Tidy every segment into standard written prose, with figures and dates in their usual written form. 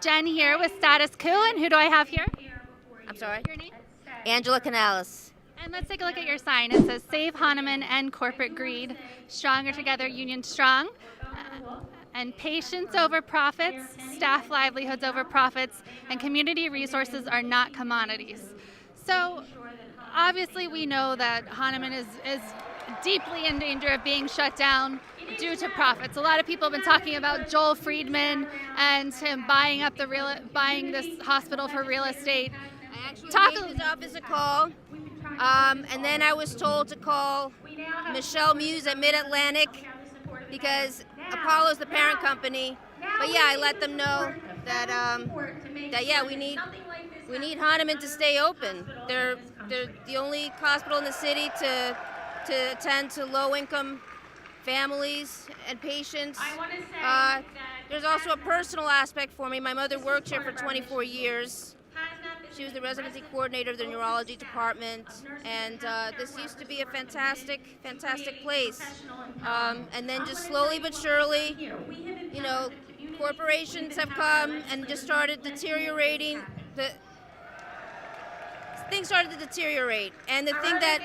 Jen here with Status Quo, and who do I have here? I'm sorry? Your name? Angela Canales. And let's take a look at your sign. It says Save Hahnemann and Corporate Greed, Stronger Together, Union Strong, and patients over profits, staff livelihoods over profits, and community resources are not commodities. So obviously we know that Hahnemann is deeply in danger of being shut down due to profits. A lot of people have been talking about Joel Friedman and him buying this hospital for real estate. I actually gave his office a call, and then I was told to call Michelle Muse at Mid-Atlantic because Apollo's the parent company. But yeah, I let them know that we need Hahnemann to stay open. They're the only hospital in the city to attend to low-income families and patients. There's also a personal aspect for me. My mother worked here for 24 years. She was the residency coordinator of the neurology department, and this used to be a fantastic place. And then just slowly but surely, corporations have come and just started deteriorating. Things started to deteriorate, and the thing that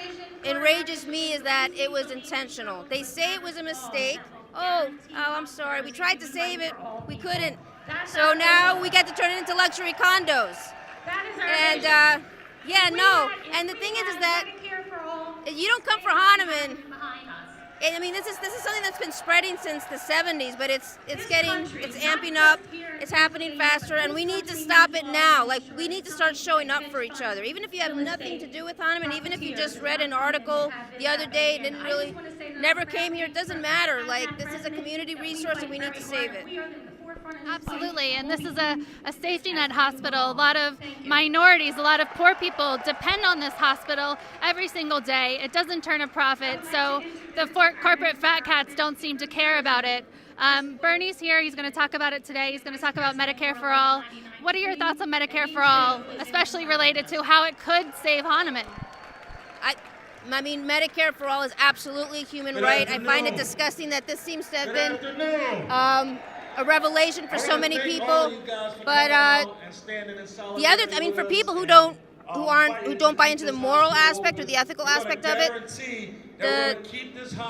enrages me is that it was intentional. They say it was a mistake. Oh, I'm sorry. We tried to save it. We couldn't. So now we get to turn it into luxury condos. And And the thing is that you don't come for Hahnemann. I mean, this is something that's been spreading since the 70s, but it's amping up. It's happening faster, and we need to stop it now. Like, we need to start showing up for each other. Even if you have nothing to do with Hahnemann, even if you just read an article the other day, never came here, it doesn't matter. Like, this is a community resource, and we need to save it. Absolutely, and this is a safety net hospital. A lot of minorities, a lot of poor people depend on this hospital every single day. It doesn't turn a profit, so the corporate fat cats don't seem to care about it. Bernie's here. He's going to talk about it today. He's going to talk about Medicare for All. What are your thoughts on Medicare for All, especially related to how it could save Hahnemann? I mean, Medicare for All is absolutely a human right. I find it disgusting that this seems to have been a revelation for so many people, but for people who don't buy into the moral aspect or the ethical aspect of it,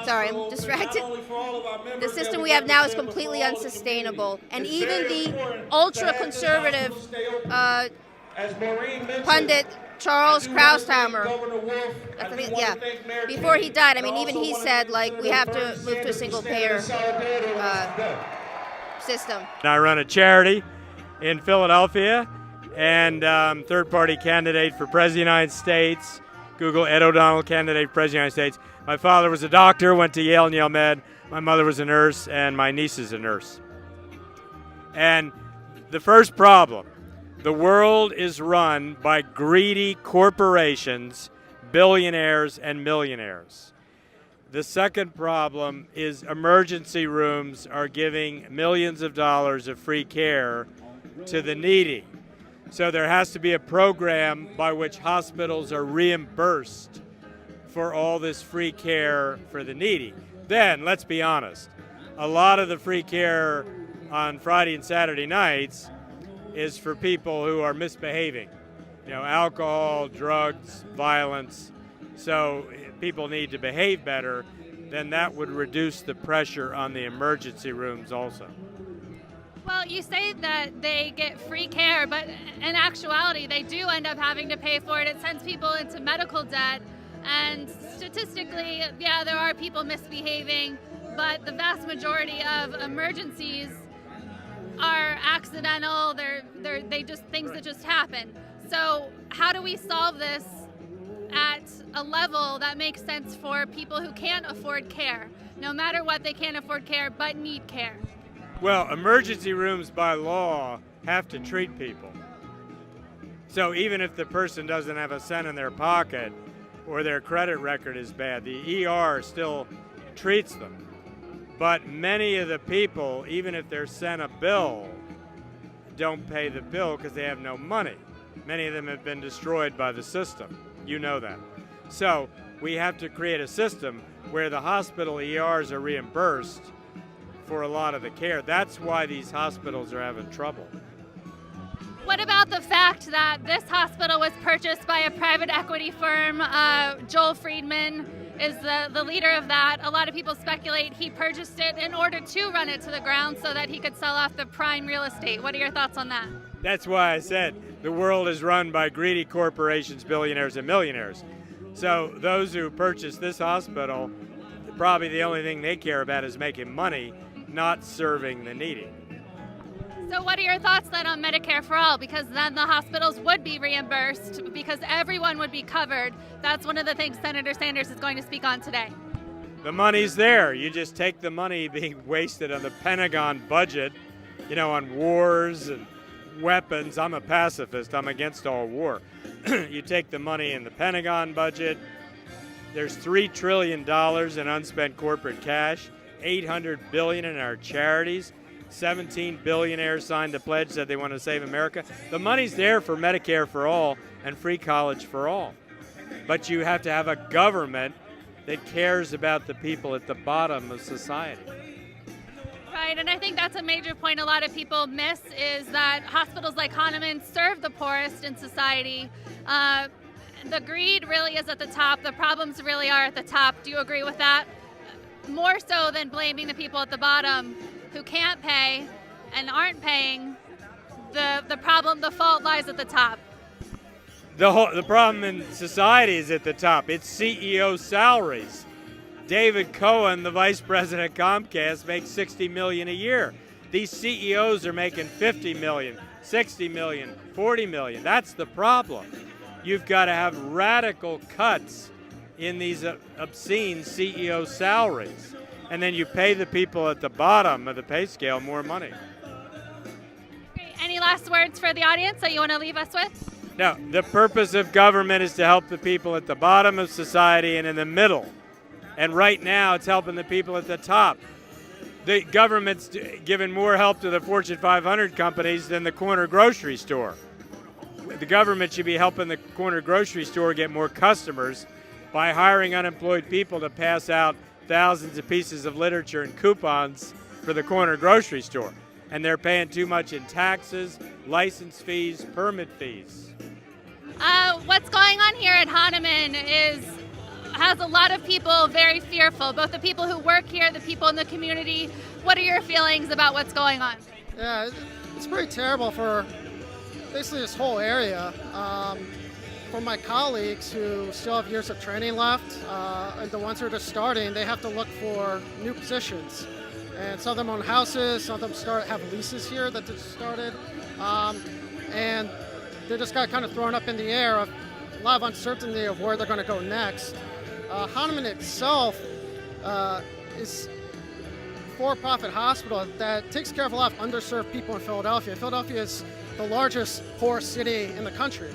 sorry, I'm distracted. The system we have now is completely unsustainable, and even the ultra-conservative pundit Charles Kraushammer, before he died, I mean, even he said, like, we have to move to a single-payer system. I run a charity in Philadelphia, and third-party candidate for President of the United States. Google Ed O'Donnell, candidate for President of the United States. My father was a doctor, went to Yale and Yale Med. My mother was a nurse, and my niece is a nurse. And the first problem, the world is run by greedy corporations, billionaires and millionaires. The second problem is emergency rooms are giving millions of dollars of free care to the needy. So there has to be a program by which hospitals are reimbursed for all this free care for the needy. Then, let's be honest, a lot of the free care on Friday and Saturday nights is for people who are misbehaving. Alcohol, drugs, violence. So people need to behave better, then that would reduce the pressure on the emergency rooms also. Well, you say that they get free care, but in actuality, they do end up having to pay for it. It sends people into medical debt, and statistically, yeah, there are people misbehaving, but the vast majority of emergencies are accidental. They're things that just happen. So how do we solve this at a level that makes sense for people who can't afford care? No matter what, they can't afford care but need care. Well, emergency rooms by law have to treat people. So even if the person doesn't have a cent in their pocket or their credit record is bad, the ER still treats them. But many of the people, even if they're sent a bill, don't pay the bill because they have no money. Many of them have been destroyed by the system. You know that. So we have to create a system where the hospital ERs are reimbursed for a lot of the care. That's why these hospitals are having trouble. What about the fact that this hospital was purchased by a private equity firm? Joel Friedman is the leader of that. A lot of people speculate he purchased it in order to run it to the ground so that he could sell off the prime real estate. What are your thoughts on that? That's why I said the world is run by greedy corporations, billionaires, and millionaires. So those who purchase this hospital, probably the only thing they care about is making money, not serving the needy. So what are your thoughts then on Medicare for All? Because then the hospitals would be reimbursed because everyone would be covered. That's one of the things Senator Sanders is going to speak on today. The money's there. You just take the money being wasted on the Pentagon budget, on wars and weapons. I'm a pacifist. I'm against all war. You take the money in the Pentagon budget. There's $3 trillion in unspent corporate cash, $800 billion in our charities. 17 billionaires signed a pledge, said they want to save America. The money's there for Medicare for all and free college for all. But you have to have a government that cares about the people at the bottom of society. Right, and I think that's a major point a lot of people miss is that hospitals like Hahnemann serve the poorest in society. The greed really is at the top. The problems really are at the top. Do you agree with that? More so than blaming the people at the bottom who can't pay and aren't paying, the fault lies at the top. The problem in society is at the top. It's CEO salaries. David Cohen, the vice president of Comcast, makes $60 million a year. These CEOs are making $50 million, $60 million, $40 million. That's the problem. You've got to have radical cuts in these obscene CEO salaries. And then you pay the people at the bottom of the pay scale more money. Great. Any last words for the audience that you want to leave us with? No, the purpose of government is to help the people at the bottom of society and in the middle. And right now it's helping the people at the top. The government's giving more help to the Fortune 500 companies than the corner grocery store. The government should be helping the corner grocery store get more customers by hiring unemployed people to pass out thousands of pieces of literature and coupons for the corner grocery store. And they're paying too much in taxes, license fees, permit fees. What's going on here at Hahnemann has a lot of people very fearful, both the people who work here, the people in the community. What are your feelings about what's going on? Yeah, it's pretty terrible for basically this whole area. For my colleagues who still have years of training left, and the ones who are just starting, they have to look for new positions. And some of them own houses, some of them have leases here that just started. And they just got kind of thrown up in the air of a lot of uncertainty of where they're going to go next. Hahnemann itself is a for-profit hospital that takes care of a lot of underserved people in Philadelphia. Philadelphia is the largest poor city in the country.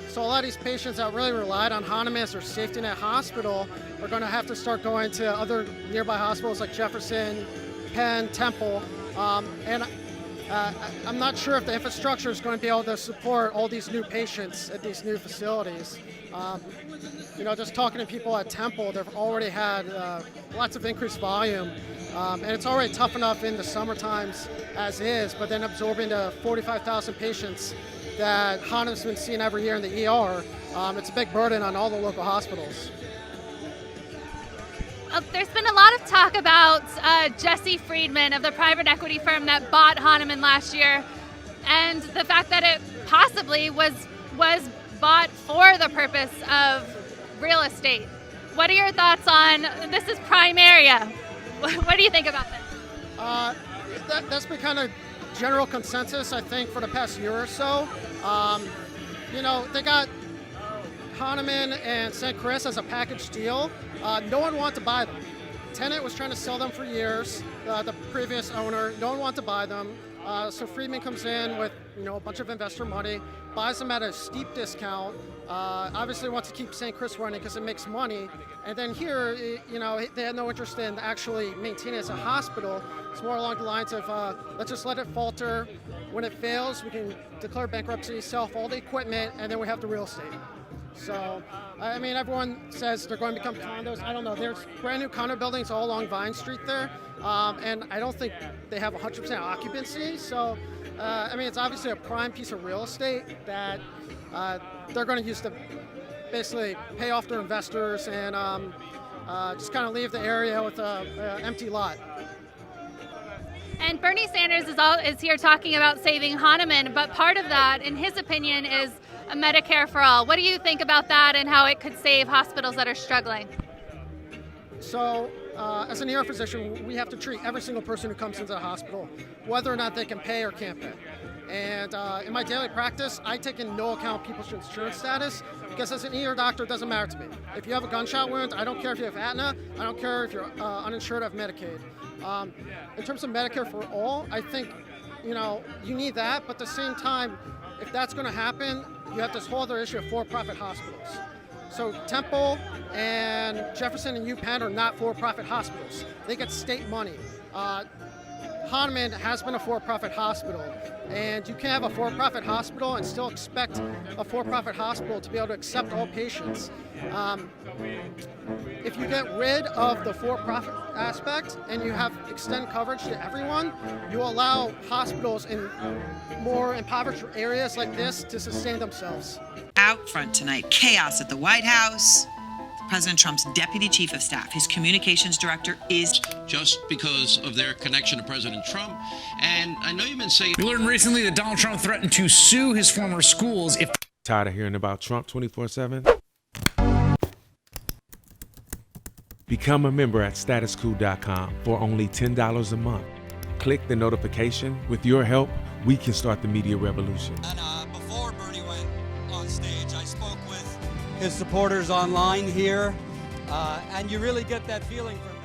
So a lot of these patients that really relied on Hahnemann as their safety net hospital are going to have to start going to other nearby hospitals like Jefferson, Penn, Temple, and I'm not sure if the infrastructure is going to be able to support all these new patients at these new facilities. Just talking to people at Temple, they've already had lots of increased volume, and it's already tough enough in the summer times as is, but then absorbing the 45,000 patients that Hahnemann's been seeing every year in the ER, it's a big burden on all the local hospitals. There's been a lot of talk about Jesse Friedman of the private equity firm that bought Hahnemann last year, and the fact that it possibly was bought for the purpose of real estate. What are your thoughts on this is prime area? What do you think about this? That's been kind of general consensus, I think, for the past year or so. They got Hahnemann and St. Chris as a package deal. No one wanted to buy them. Tenant was trying to sell them for years. The previous owner, no one wanted to buy them. So Friedman comes in with a bunch of investor money, buys them at a steep discount. Obviously wants to keep St. Chris running because it makes money. And then here, they had no interest in actually maintaining it as a hospital. It's more along the lines of let's just let it falter. When it fails, we can declare bankruptcy, sell off all the equipment, and then we have the real estate. So, everyone says they're going to become condos. I don't know. There's brand new condo buildings all along Vine Street there, and I don't think they have 100% occupancy. So, I mean, it's obviously a prime piece of real estate that they're going to use to basically pay off their investors and just kind of leave the area with an empty lot. And Bernie Sanders is here talking about saving Hahnemann, but part of that, in his opinion, is a Medicare for all. What do you think about that and how it could save hospitals that are struggling? So, as an ER physician, we have to treat every single person who comes into the hospital, whether or not they can pay or can't pay. And in my daily practice, I take in no account people's insurance status, because as an ER doctor, it doesn't matter to me. If you have a gunshot wound, I don't care if you have Aetna, I don't care if you're uninsured of Medicaid. In terms of Medicare for all, I think, you need that, but at the same time, if that's going to happen, you have this whole other issue of for-profit hospitals. So Temple and Jefferson and UPenn are not for-profit hospitals. They get state money. Hahnemann has been a for-profit hospital, and you can have a for-profit hospital and still expect a for-profit hospital to be able to accept all patients. If you get rid of the for-profit aspect and you have extended coverage to everyone, you allow hospitals in more impoverished areas like this to sustain themselves. Out front tonight, chaos at the White House. President Trump's deputy chief of staff, his communications director, is just because of their connection to President Trump. And I know you've been saying... We learned recently that Donald Trump threatened to sue his former schools if... Tired of hearing about Trump 24/7? Become a member at statuscoup.com for only $10 a month. Click the notification. With your help, we can start the media revolution. And before Bernie went on stage, I spoke with his supporters online here, and you really get that feeling from